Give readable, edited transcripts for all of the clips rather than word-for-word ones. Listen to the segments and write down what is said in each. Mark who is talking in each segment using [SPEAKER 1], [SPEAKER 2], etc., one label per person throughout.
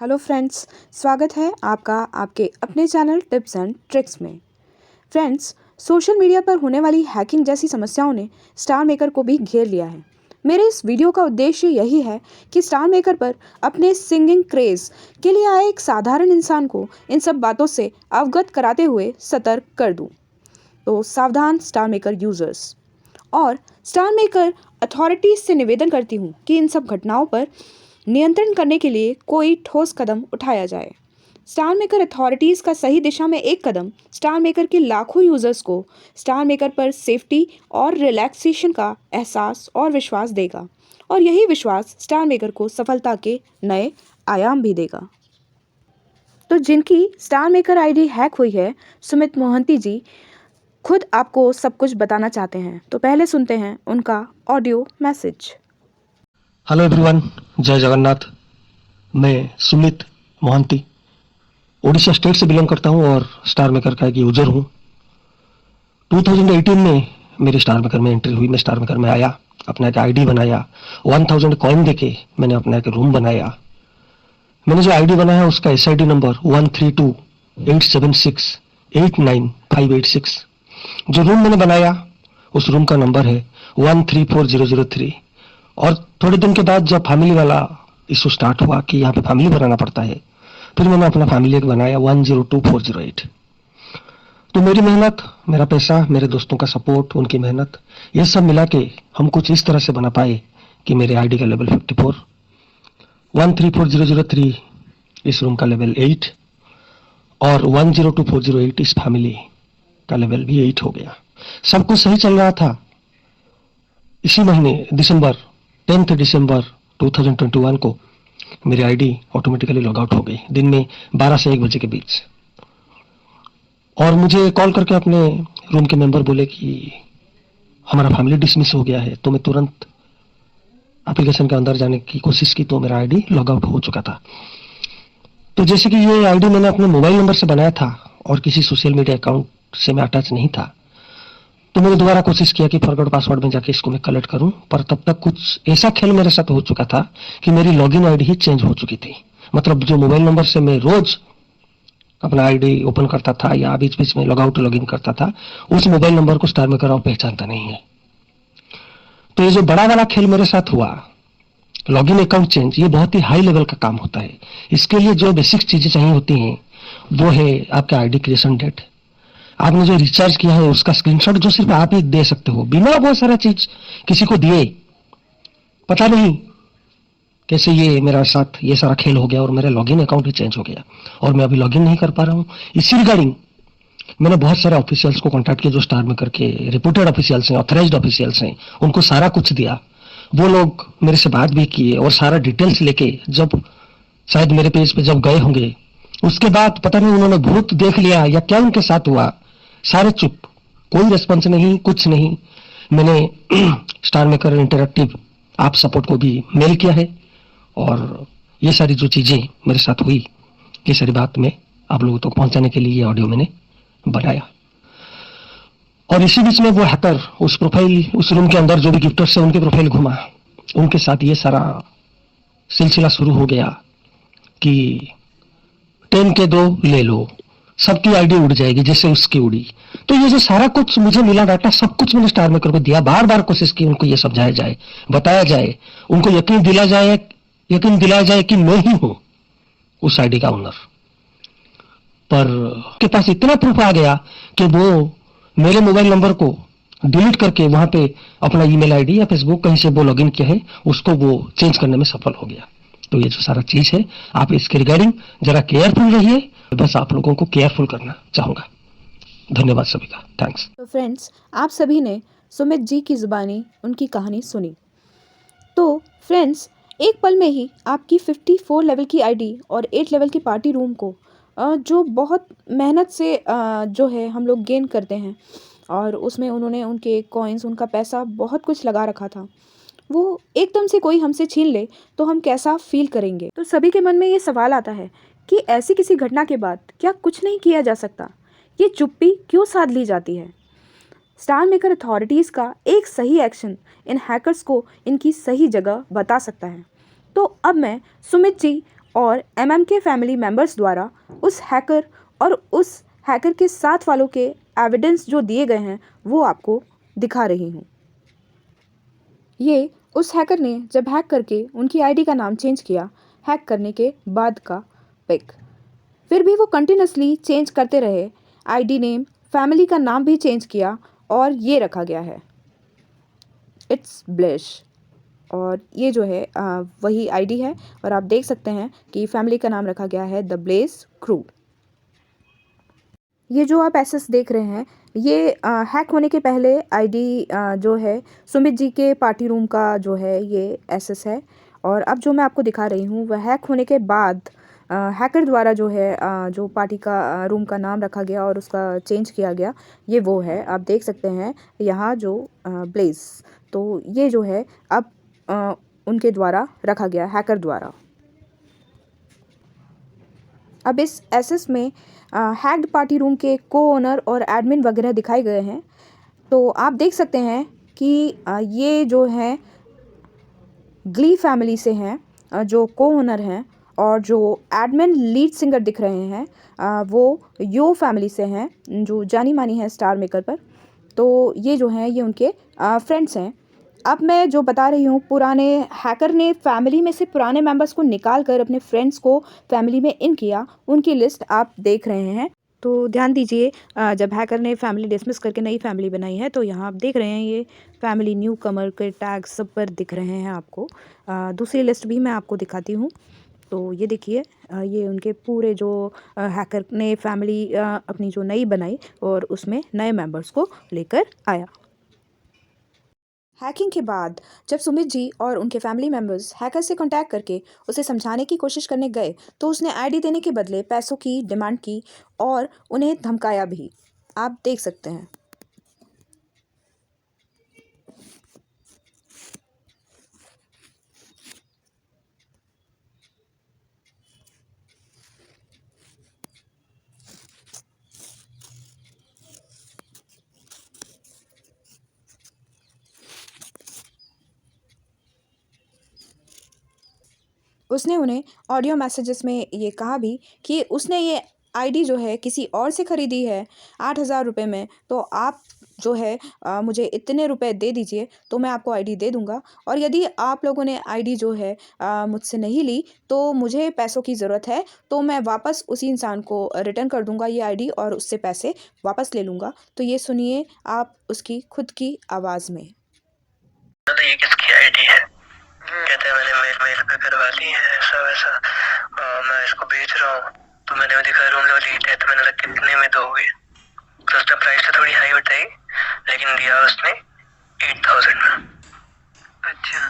[SPEAKER 1] Hello friends, स्वागत है आपका आपके अपने चैनल टिप्स एंड ट्रिक्स में। फ्रेंड्स, सोशल मीडिया पर होने वाली हैकिंग जैसी समस्याओं ने स्टार मेकर को भी घेर लिया है। मेरे इस वीडियो का उद्देश्य यही है कि स्टार मेकर पर अपने सिंगिंग क्रेज़ के लिए आए एक साधारण इंसान को इन सब बातों से अवगत कराते हुए सतर्क कर दूं। तो सावधान स्टार मेकर यूज़र्स और स्टार मेकर अथॉरिटीज़ से निवेदन करती हूँ कि इन सब घटनाओं पर नियंत्रण करने के लिए कोई ठोस कदम उठाया जाए। स्टार मेकर अथॉरिटीज़ का सही दिशा में एक कदम स्टार मेकर के लाखों यूज़र्स को स्टार मेकर पर सेफ्टी और रिलैक्सेशन का एहसास और विश्वास देगा, और यही विश्वास स्टार मेकर को सफलता के नए आयाम भी देगा। तो जिनकी स्टार मेकर आईडी हैक हुई है, सुमित मोहंती जी खुद आपको सब कुछ बताना चाहते हैं। तो पहले सुनते हैं उनका ऑडियो मैसेज।
[SPEAKER 2] हेलो एवरीवन, जय जगन्नाथ। मैं सुमित मोहंती ओडिशा स्टेट से बिलोंग करता हूं और स्टार मेकर का एक यूजर हूं। 2018 में मेरी स्टार मेकर में एंट्री हुई। मैं स्टार मेकर में आया, अपना एक आईडी बनाया, 1000 कॉइन देके मैंने अपना एक रूम बनाया। मैंने जो आईडी बनाया उसका एसआईडी नंबर 132876898586। जो रूम मैंने बनाया उस रूम का नंबर है 134003। और थोड़े दिन के बाद जब फैमिली वाला इशू स्टार्ट हुआ कि यहाँ पे फैमिली बनाना पड़ता है, फिर मैंने अपना फैमिली एक बनाया 102408। तो मेरी मेहनत, मेरा पैसा, मेरे दोस्तों का सपोर्ट, उनकी मेहनत, ये सब मिला के हम कुछ इस तरह से बना पाए कि मेरे आईडी का लेवल 54, 134003 इस रूम का लेवल 8 और 102408 इस फैमिली का लेवल भी 8 हो गया। सब कुछ सही चल रहा था। इसी महीने दिसंबर 10 दिसंबर 2021 को मेरी आईडी ऑटोमेटिकली लॉग आउट हो गई, दिन में 12 से 1 बजे के बीच। और मुझे कॉल करके अपने रूम के मेंबर बोले कि हमारा फैमिली डिसमिस हो गया है। तो मैं तुरंत एप्लीकेशन के अंदर जाने की कोशिश की तो मेरा आईडी लॉग आउट हो चुका था। तो जैसे कि ये आईडी मैंने अपने मोबाइल नंबर से बनाया था और किसी सोशल मीडिया अकाउंट से मैं अटैच नहीं था, तो मैंने दोबारा कोशिश किया कि फॉरगॉट पासवर्ड में जाके इसको मैं कलेक्ट करूं, पर तब तक कुछ ऐसा खेल मेरे साथ हो चुका था कि मेरी लॉगिन आईडी ही चेंज हो चुकी थी। मतलब जो मोबाइल नंबर से मैं रोज अपना आईडी ओपन करता था या बीच बीच में लॉग आउट लॉगिन करता था, उस मोबाइल नंबर को स्टार मेकर पहचानता नहीं है। तो ये जो बड़ा वाला खेल मेरे साथ हुआ, लॉगिन अकाउंट चेंज, ये बहुत ही हाई लेवल का काम होता है। इसके लिए जो बेसिक चीजें चाहिए होती हैं वो है आपका आईडी क्रिएशन डेट, आपने जो रिचार्ज किया है उसका स्क्रीनशॉट जो सिर्फ आप ही दे सकते हो, बिना बहुत सारा चीज किसी को दिए। पता नहीं कैसे ये मेरा साथ ये सारा खेल हो गया और मेरा लॉगिन अकाउंट ही चेंज हो गया और मैं अभी लॉगिन नहीं कर पा रहा हूँ। इसी रिगार्डिंग मैंने बहुत सारे ऑफिशियल्स को कांटेक्ट किया जो स्टार मेकर के रिपोर्टेड ऑफिशियल्स हैं, ऑथराइज्ड ऑफिशियल्स हैं। उनको सारा कुछ दिया, वो लोग मेरे से बात भी किए और सारा डिटेल्स लेके जब शायद मेरे पेज पे जब गए होंगे, उसके बाद पता नहीं उन्होंने भूत देख लिया या क्या उनके साथ हुआ, सारे चुप, कोई रिस्पॉन्स नहीं, कुछ नहीं। मैंने स्टार मेकर इंटरैक्टिव आप सपोर्ट को भी मेल किया है और ये सारी जो चीजें मेरे साथ हुई, ये सारी बात मैं आप लोगों तक पहुंचाने के लिए ये ऑडियो मैंने बनाया। और इसी बीच में वो हैकर उस प्रोफाइल, उस रूम के अंदर जो भी गिफ्टर्स है उनके प्रोफाइल घुमा, उनके साथ ये सारा सिलसिला शुरू हो गया कि 10 के दो ले लो, सबकी आईडी उड़ जाएगी जैसे उसकी उड़ी। तो ये जो सारा कुछ मुझे मिला डाटा, सब कुछ मैंने स्टार मेकर को दिया। बार बार कोशिश की उनको ये समझाया जाए, बताया जाए, उनको यकीन दिलाया जाए कि मैं ही हूं उस आईडी का ओनर। पर के पास इतना प्रूफ आ गया कि वो मेरे मोबाइल नंबर को डिलीट करके वहां पे अपना ईमेल आईडी या फेसबुक कहीं से वो लॉगिन किया है, उसको वो चेंज करने में सफल हो गया। तो ये जो सारा चीज है, आप इसके रिगार्डिंग जरा केयरफुल रहिए। बस आप लोगों को केयरफुल करना चाहूंगा। धन्यवाद सभी का, थैंक्स।
[SPEAKER 1] तो फ्रेंड्स, आप सभी ने सुमित जी की ज़ुबानी उनकी कहानी सुनी। तो फ्रेंड्स, एक पल में ही आपकी 54 लेवल की आईडी और 8 लेवल की पार्टी रूम को जो बहुत मेहनत से जो है हम लोग गेन करते हैं, और उसमें उन्होंने उनके कॉइन्स, उनका पैसा, बहुत कुछ लगा रखा था, वो एकदम से कोई हमसे छीन ले तो हम कैसा फील करेंगे। तो सभी के मन में ये सवाल आता है कि ऐसी किसी घटना के बाद क्या कुछ नहीं किया जा सकता? ये चुप्पी क्यों साध ली जाती है? स्टार मेकर अथॉरिटीज़ का एक सही एक्शन इन हैकर्स को इनकी सही जगह बता सकता है। तो अब मैं सुमित जी और एमएम के फैमिली मेम्बर्स द्वारा उस हैकर और उस हैकर के साथ वालों के एविडेंस जो दिए गए हैं वो आपको दिखा रही हूँ। ये उस हैकर ने जब हैक करके उनकी आईडी का नाम चेंज किया, हैक करने के बाद का पिक। फिर भी वो कंटिन्यूसली चेंज करते रहे, आईडी नेम, फैमिली का नाम भी चेंज किया और ये रखा गया है, इट्स ब्लिश। और ये जो है वही आईडी है और आप देख सकते हैं कि फैमिली का नाम रखा गया है द ब्लेज क्रू। ये जो आप एसेस देख रहे हैं ये हैक होने के पहले आईडी जो है सुमित जी के पार्टी रूम का जो है ये एसेस है। और अब जो मैं आपको दिखा रही हूँ वह हैक होने के बाद हैकर द्वारा जो है जो पार्टी का रूम का नाम रखा गया और उसका चेंज किया गया, ये वो है। आप देख सकते हैं यहाँ जो ब्लेज, तो ये जो है अब उनके द्वारा रखा गया, हैकर द्वारा। अब इस एसेस में हैक्ड पार्टी रूम के को ओनर और एडमिन वगैरह दिखाए गए हैं। तो आप देख सकते हैं कि ये जो है ग्ली फैमिली से हैं, जो को ओनर हैं, और जो एडमिन लीड सिंगर दिख रहे हैं वो यो फैमिली से हैं, जो जानी मानी है स्टार मेकर पर। तो ये जो हैं ये उनके फ्रेंड्स हैं। अब मैं जो बता रही हूँ, पुराने हैकर ने फैमिली में से पुराने मेंबर्स को निकाल कर अपने फ्रेंड्स को फैमिली में इन किया, उनकी लिस्ट आप देख रहे हैं। तो ध्यान दीजिए, जब हैकर ने फैमिली डिसमिस करके नई फैमिली बनाई है तो यहाँ आप देख रहे हैं ये फैमिली न्यू कमर के टैग सब पर दिख रहे हैं आपको। दूसरी लिस्ट भी मैं आपको दिखाती हूँ। तो ये देखिए, ये उनके पूरे जो हैकर ने फैमिली अपनी जो नई बनाई और उसमें नए मेंबर्स को लेकर आया। हैकिंग के बाद जब सुमित जी और उनके फैमिली मेम्बर्स हैकर से कांटेक्ट करके उसे समझाने की कोशिश करने गए तो उसने आईडी देने के बदले पैसों की डिमांड की और उन्हें धमकाया भी। आप देख सकते हैं। उसने उन्हें ऑडियो मैसेजेस में ये कहा भी कि उसने ये आईडी जो है किसी और से ख़रीदी है 8,000 रुपये में, तो आप जो है मुझे इतने रुपए दे दीजिए तो मैं आपको आईडी दे दूंगा, और यदि आप लोगों ने आईडी जो है मुझसे नहीं ली तो मुझे पैसों की ज़रूरत है, तो मैं वापस उसी इंसान को रिटर्न कर दूंगा ये आईडी और उससे पैसे वापस ले लूँगा। तो ये सुनिए आप उसकी खुद की आवाज़ में।
[SPEAKER 3] तो ये किसकी आईडी है? कहते हैं मैंने मेल पे करवा ली है, ऐसा वैसा, मैं इसको बेच रहा हूँ। तो मैंने देखा रूम लेवल 8 है, तो मैंने लगा कितने में दोगे? तो उसने प्राइस तो थोड़ी हाई बताई, लेकिन दिया उसने 8,000 में। अच्छा,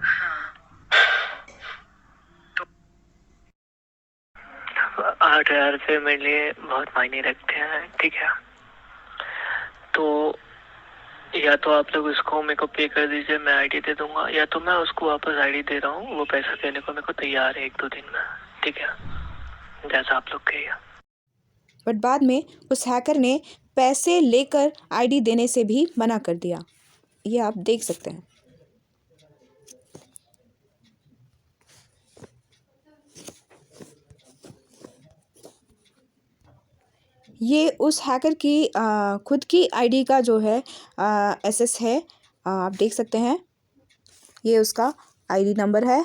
[SPEAKER 3] हाँ। तो 8,000 रुपये मेरे लिए बहुत मायने रखते हैं, ठीक है। तो या तो आप लोग उसको मेरे को पे कर दीजिए, मैं आईडी दे दूंगा, या तो मैं उसको वापस आईडी दे रहा हूँ, वो पैसा देने को मेरे को तैयार है 1-2 दिन में, ठीक है, जैसा आप लोग कहिए।
[SPEAKER 1] बट बाद में उस हैकर ने पैसे लेकर आईडी देने से भी मना कर दिया। ये आप देख सकते हैं। ये उस हैकर की खुद की आईडी का जो है एसेस है, आप देख सकते हैं। ये उसका आईडी नंबर है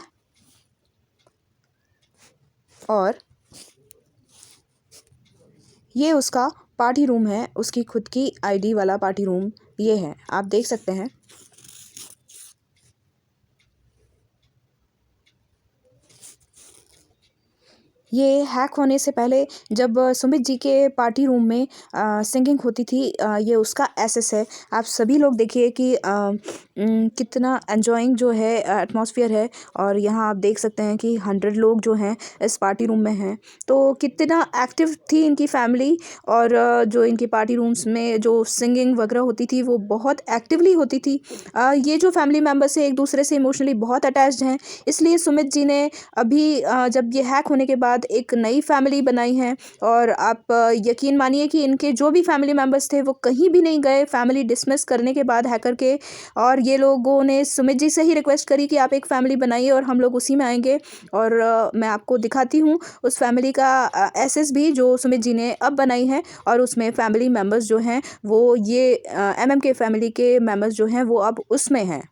[SPEAKER 1] और ये उसका पार्टी रूम है, उसकी खुद की आईडी वाला पार्टी रूम ये है, आप देख सकते हैं। ये हैक होने से पहले जब सुमित जी के पार्टी रूम में सिंगिंग होती थी, ये उसका एसेस है। आप सभी लोग देखिए कि कितना एन्जॉइंग जो है एटमॉस्फेयर है, और यहाँ आप देख सकते हैं कि 100 लोग जो हैं इस पार्टी रूम में हैं। तो कितना एक्टिव थी इनकी फैमिली, और जो इनकी पार्टी रूम्स में जो सिंगिंग वगैरह होती थी वो बहुत एक्टिवली होती थी। ये जो फैमिली मेम्बर्स हैं एक दूसरे से इमोशनली बहुत अटैच्ड हैं, इसलिए सुमित जी ने अभी जब ये हैक होने के बाद बाद एक नई फैमिली बनाई है और आप यकीन मानिए कि इनके जो भी फैमिली मेम्बर्स थे वो कहीं भी नहीं गए फैमिली डिसमिस करने के बाद हैकर के। और ये लोगों ने सुमित जी से ही रिक्वेस्ट करी कि आप एक फ़ैमिली बनाइए और हम लोग उसी में आएंगे। और मैं आपको दिखाती हूँ उस फैमिली का एसेस भी जो सुमित जी ने अब बनाई है। और उसमें फैमिली मेम्बर्स जो हैं वो ये के फैमिली के मेम्बर्स जो हैं वो अब उसमें हैं।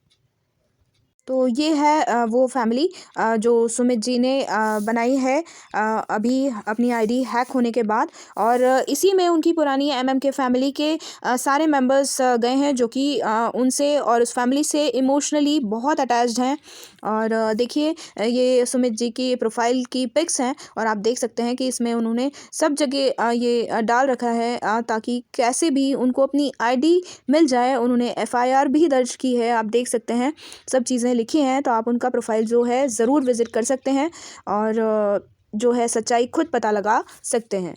[SPEAKER 1] तो ये है वो फैमिली जो सुमित जी ने बनाई है अभी अपनी आईडी हैक होने के बाद। और इसी में उनकी पुरानी के फैमिली के सारे मेंबर्स गए हैं जो कि उनसे और उस फैमिली से इमोशनली बहुत अटैच्ड हैं। और देखिए ये सुमित जी की प्रोफाइल की पिक्स हैं और आप देख सकते हैं कि इसमें उन्होंने सब जगह ये डाल रखा है ताकि कैसे भी उनको अपनी आईडी मिल जाए। उन्होंने एफआईआर भी दर्ज की है, आप देख सकते हैं सब चीज़ें लिखी हैं। तो आप उनका प्रोफाइल जो है ज़रूर विज़िट कर सकते हैं और जो है सच्चाई खुद पता लगा सकते हैं।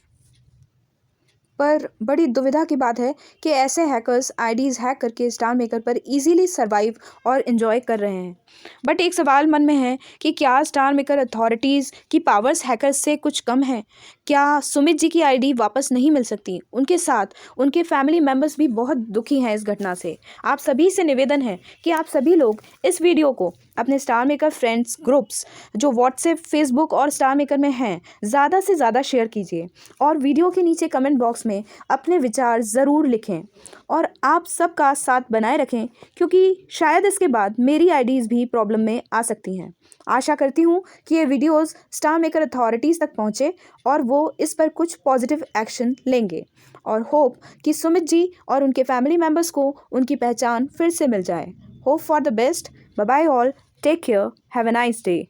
[SPEAKER 1] पर बड़ी दुविधा की बात है कि ऐसे हैकर्स आईडीज़ हैक करके स्टार मेकर पर इजीली सरवाइव और एंजॉय कर रहे हैं। बट एक सवाल मन में है कि क्या स्टार मेकर अथॉरिटीज़ की पावर्स हैकर्स से कुछ कम है? क्या सुमित जी की आईडी वापस नहीं मिल सकती? उनके साथ उनके फैमिली मेम्बर्स भी बहुत दुखी हैं इस घटना से। आप सभी से निवेदन है कि आप सभी लोग इस वीडियो को अपने स्टार मेकर फ्रेंड्स ग्रुप्स जो व्हाट्सएप, फेसबुक और स्टार मेकर में हैं ज़्यादा से ज़्यादा शेयर कीजिए और वीडियो के नीचे कमेंट बॉक्स में अपने विचार ज़रूर लिखें और आप सबका साथ बनाए रखें क्योंकि शायद इसके बाद मेरी आईडीज़ भी प्रॉब्लम में आ सकती हैं। आशा करती हूँ कि ये वीडियोस स्टार मेकर अथॉरिटीज़ तक पहुँचे और वो इस पर कुछ पॉजिटिव एक्शन लेंगे और होप कि सुमित जी और उनके फैमिली मेम्बर्स को उनकी पहचान फिर से मिल जाए। Hope for the best. Bye bye all, take care, have a nice day.